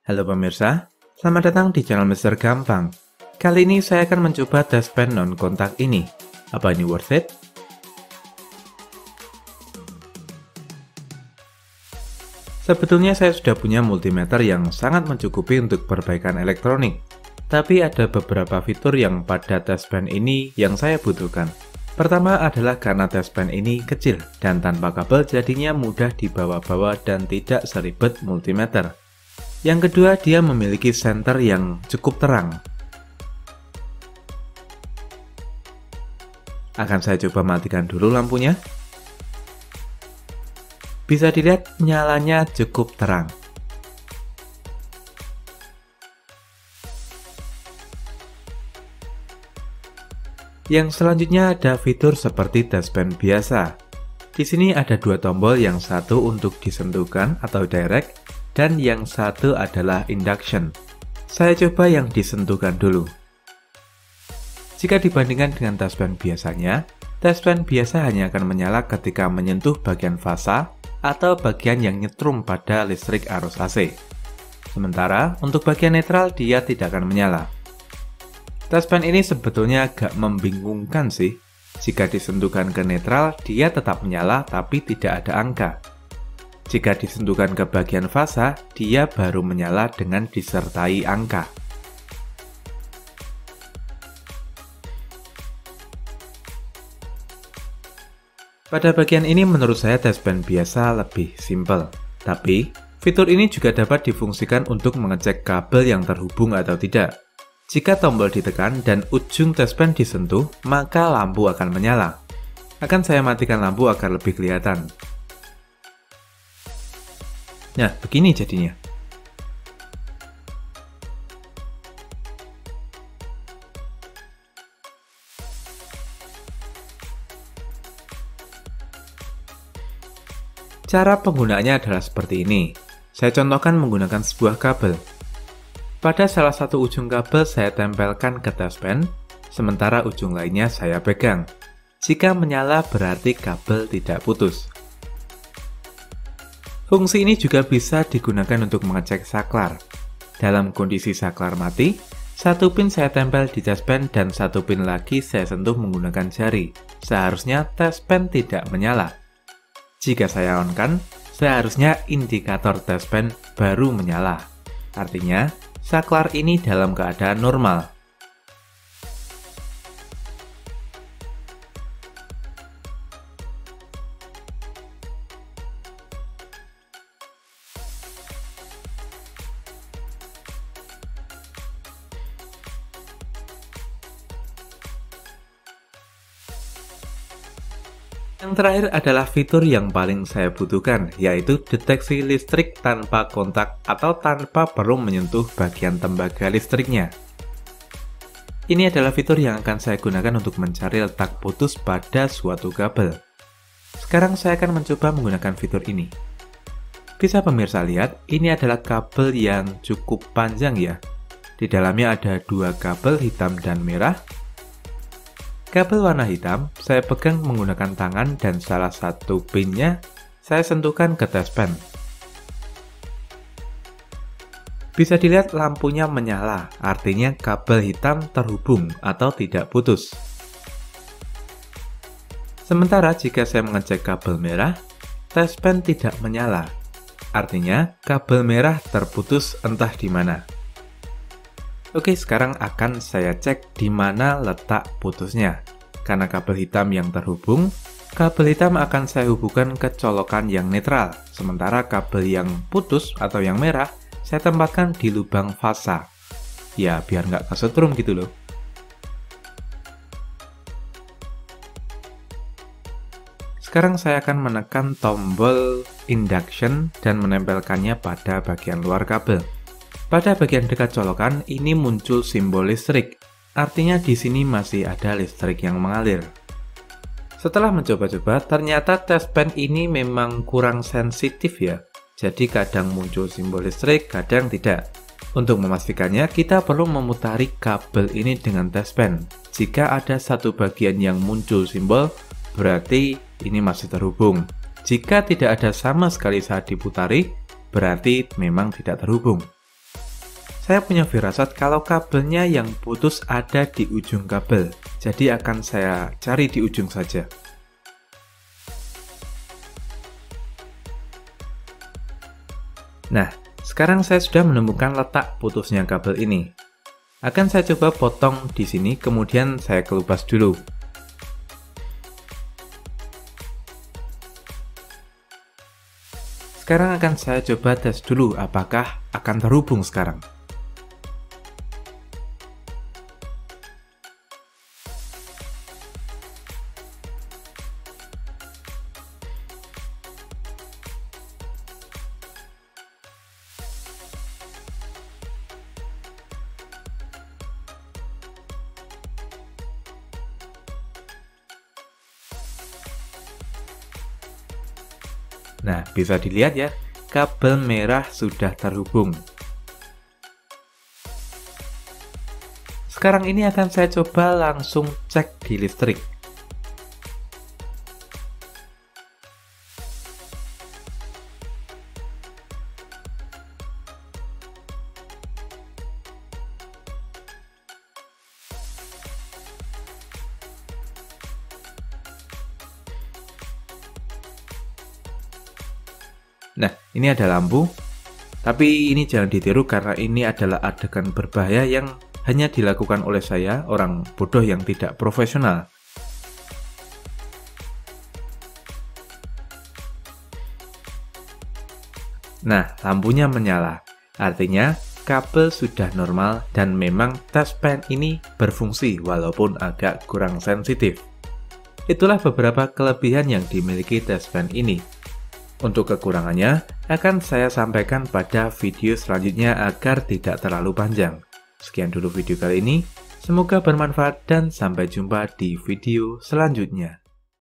Halo pemirsa, selamat datang di channel Mister Gampang. Kali ini saya akan mencoba dustpan non-kontak ini. Apa ini worth it? Sebetulnya saya sudah punya multimeter yang sangat mencukupi untuk perbaikan elektronik. Tapi ada beberapa fitur yang pada dustpan ini yang saya butuhkan. Pertama adalah karena dustpan ini kecil dan tanpa kabel jadinya mudah dibawa-bawa dan tidak seribet multimeter. Yang kedua, dia memiliki senter yang cukup terang. Akan saya coba matikan dulu lampunya. Bisa dilihat nyalanya cukup terang. Yang selanjutnya ada fitur seperti dustpan biasa. Di sini ada dua tombol, yang satu untuk disentuhkan atau direct, dan yang satu adalah induction. Saya coba yang disentuhkan dulu. Jika dibandingkan dengan dustpan biasanya, dustpan biasa hanya akan menyala ketika menyentuh bagian fasa atau bagian yang nyetrum pada listrik arus AC. Sementara untuk bagian netral dia tidak akan menyala. Dustpan ini sebetulnya agak membingungkan sih. Jika disentuhkan ke netral, dia tetap menyala tapi tidak ada angka. Jika disentuhkan ke bagian fasa, dia baru menyala dengan disertai angka. Pada bagian ini menurut saya dustpan biasa lebih simpel. Tapi, fitur ini juga dapat difungsikan untuk mengecek kabel yang terhubung atau tidak. Jika tombol ditekan dan ujung dustpan disentuh, maka lampu akan menyala. Akan saya matikan lampu agar lebih kelihatan. Nah, begini jadinya. Cara penggunaannya adalah seperti ini. Saya contohkan menggunakan sebuah kabel. Pada salah satu ujung kabel saya tempelkan ke dustpan, sementara ujung lainnya saya pegang. Jika menyala berarti kabel tidak putus. Fungsi ini juga bisa digunakan untuk mengecek saklar. Dalam kondisi saklar mati, satu pin saya tempel di dustpan dan satu pin lagi saya sentuh menggunakan jari. Seharusnya dustpan tidak menyala. Jika saya on-kan, seharusnya indikator dustpan baru menyala. Artinya, saklar ini dalam keadaan normal. Yang terakhir adalah fitur yang paling saya butuhkan, yaitu deteksi listrik tanpa kontak atau tanpa perlu menyentuh bagian tembaga listriknya. Ini adalah fitur yang akan saya gunakan untuk mencari letak putus pada suatu kabel. Sekarang saya akan mencoba menggunakan fitur ini. Bisa pemirsa lihat, ini adalah kabel yang cukup panjang ya. Di dalamnya ada dua kabel hitam dan merah. Kabel warna hitam saya pegang menggunakan tangan dan salah satu pinnya saya sentuhkan ke dustpan. Bisa dilihat lampunya menyala, artinya kabel hitam terhubung atau tidak putus. Sementara jika saya mengecek kabel merah, dustpan tidak menyala, artinya kabel merah terputus entah di mana. Oke, sekarang akan saya cek di mana letak putusnya. Karena kabel hitam yang terhubung, kabel hitam akan saya hubungkan ke colokan yang netral. Sementara kabel yang putus atau yang merah, saya tempatkan di lubang fasa. Ya, biar nggak kesetrum gitu loh. Sekarang saya akan menekan tombol induction dan menempelkannya pada bagian luar kabel. Pada bagian dekat colokan, ini muncul simbol listrik. Artinya di sini masih ada listrik yang mengalir. Setelah mencoba-coba, ternyata dustpan ini memang kurang sensitif ya. Jadi kadang muncul simbol listrik, kadang tidak. Untuk memastikannya, kita perlu memutari kabel ini dengan dustpan. Jika ada satu bagian yang muncul simbol, berarti ini masih terhubung. Jika tidak ada sama sekali saat diputari, berarti memang tidak terhubung. Saya punya firasat kalau kabelnya yang putus ada di ujung kabel, jadi akan saya cari di ujung saja. Nah, sekarang saya sudah menemukan letak putusnya kabel ini. Akan saya coba potong di sini, kemudian saya kelupas dulu. Sekarang akan saya coba tes dulu apakah akan terhubung sekarang. Nah, bisa dilihat ya, kabel merah sudah terhubung. Sekarang ini akan saya coba langsung cek di listrik. Nah, ini ada lampu, tapi ini jangan ditiru karena ini adalah adegan berbahaya yang hanya dilakukan oleh saya, orang bodoh yang tidak profesional. Nah, lampunya menyala, artinya kabel sudah normal dan memang test pen ini berfungsi walaupun agak kurang sensitif. Itulah beberapa kelebihan yang dimiliki test pen ini. Untuk kekurangannya, akan saya sampaikan pada video selanjutnya agar tidak terlalu panjang. Sekian dulu video kali ini, semoga bermanfaat dan sampai jumpa di video selanjutnya.